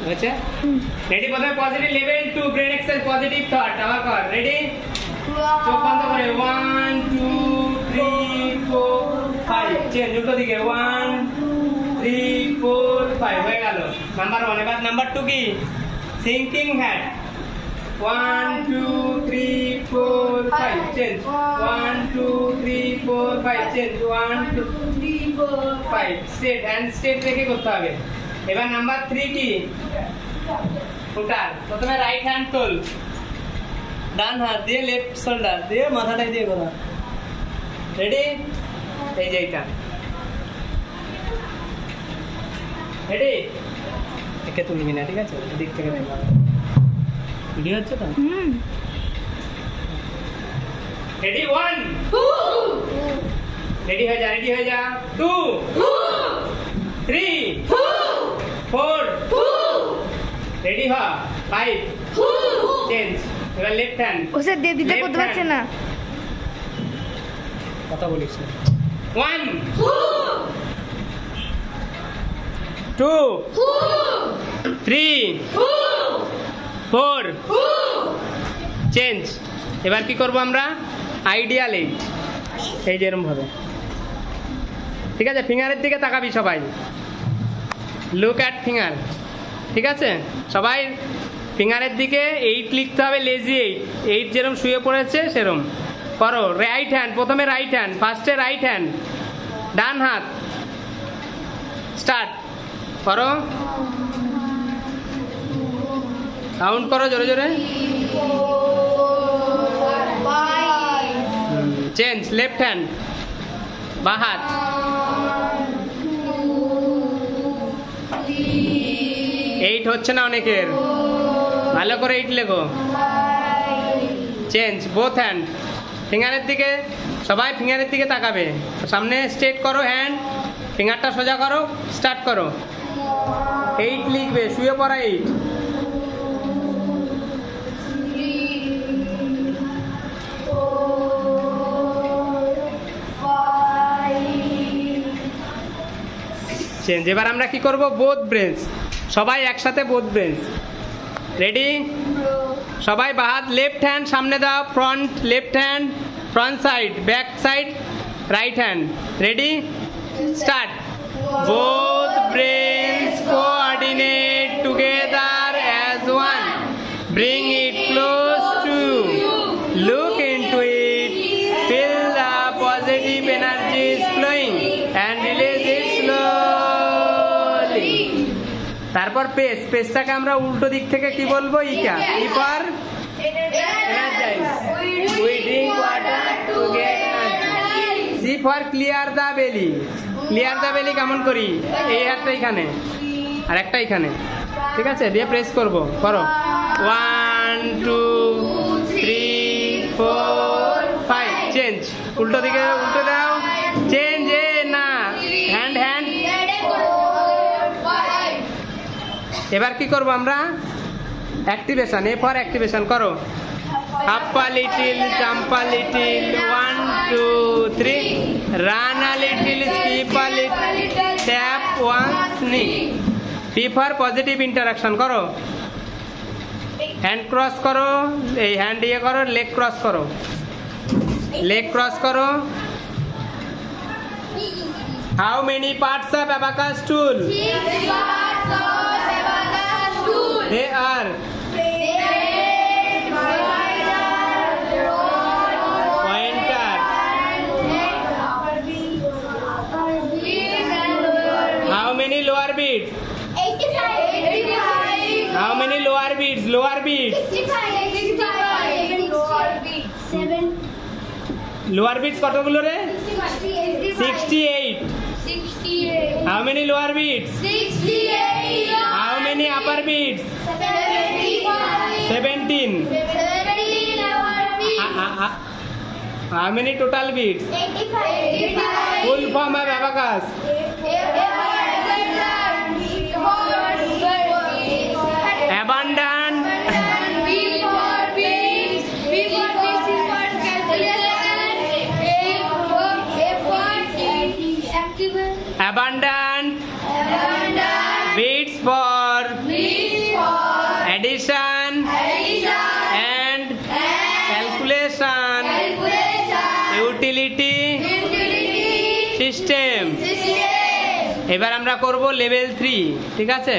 হয়েছে? রেডি? প্রথমে positive level 2 brain excel positive thought আবার কর। রেডি? চোখ বন্ধ করে 1 2 3 4 5 চেঞ্জ উল্টো দিকে 1 3 4 5 হয়ে গেল নাম্বার 1। এবার নাম্বার 2 কি? Sinking head 1 2 3 4 5 change 1 2 3 4 5 change 1 2 3 4 5 straight hand straight রেখে করতে হবে। এবার নাম্বার 3 কি? উঠার। প্রথমে রাইট হ্যান্ড তোল, ডান হাত দিয়ে লেফট শোল্ডার দিয়ে মাথাটাই দিয়ে করা। রেডি? এই যে এইটা রেডি? একে তুলবি না, ঠিক আছে? দিক থেকে ভিডিও হচ্ছে তো। রেডি? 1 রেডি হয়ে যা, রেডি হয়ে যা 2 3 4 রেডি হ 5 চেঞ্জ। এবার লেফট হ্যান্ড। ওসে দিয়ে দিতে করতে পারছে না, কথা বলিস না। 1 2 3 4 চেঞ্জ। এবার কি করব আমরা? আইডিয়াল 8 এই যে এরকম ভাবে, ঠিক আছে? ফিঙ্গারের দিকে তাকাবি সবাই, লুক অ্যাট ফিঙ্গার, ঠিক আছে? সবাই ফিঙ্গারের দিকে 8 লিখতে হবে, লেজি 8 যেরকম শুয়ে পড়েছে সেরকম করো। রাইট হ্যান্ড, প্রথমে রাইট হ্যান্ড, ফার্স্টে রাইট হ্যান্ড, ডান হাত স্টার্ট করো, কাউন্ট করো জোরে জোরে। চেঞ্জ লেফট হ্যান্ড, বা হাত 8 হচ্ছে না অনেকের, ভালো করে 8 লেখো। চেঞ্জ বোথ হ্যান্ড, ফিঙ্গারের দিকে সবাই ফিঙ্গারের দিকে তাকাবে, সামনে স্ট্রেট করো হ্যান্ড, ফিঙ্গারটা সোজা করো, স্টার্ট করো। 8 লিখবে, শুয়ে পড়া 8। চেঞ্জ। এবার আমরা কি করব? বোথ ব্রেঞ্চ, সবাই একসাথে বোথ ব্রেঞ্চ। রেডি? সবাই বাহাত লেফট হ্যান্ড সামনে দাও, front left hand, front side, back side, right hand. Ready? Start. Both brains coordinate together as one, bring it close to you, look into it, feel the positive energies flowing and release it slowly. তারপর pace, পেসটাকে আমরা উল্টো দিক থেকে কি বলবো? ইকা, E for energise, we drink water to get energy. C for clear the belly, clear the belly কেমন করি? এই হাতটা এখানে আর একটা এখানে, ঠিক আছে? দিয়ে প্রেস করব, করো 1 2 3 4 5 চেঞ্জ। উল্টো দিকে উল্টো দাও, চেঞ্জ। এ না, হ্যান্ড হ্যান্ড। এবার কি করব আমরা? অ্যাক্টিভেশন, এ ফর অ্যাক্টিভেশন করো। Hop a little, jump a little, 1 2 3, run a little, skip a little, tap once knee. P for positive interaction করো, হ্যান্ড ক্রস করো, এই হ্যান্ড ইয়ে করো, লেগ ক্রস করো, লেগ ক্রস করো। How many parts of abacus tool? They are pointer. How many lower beats? 85. How many lower beats? Lower beats. 7. Lower beats কতগুলো রে? 68. How many lower beats? 68. How many upper beats? 17. How many total beats? 85. Full form of abacus. Abundant. Abundant. Beats for utility system. এবার আমরা করব level 3, ঠিক আছে?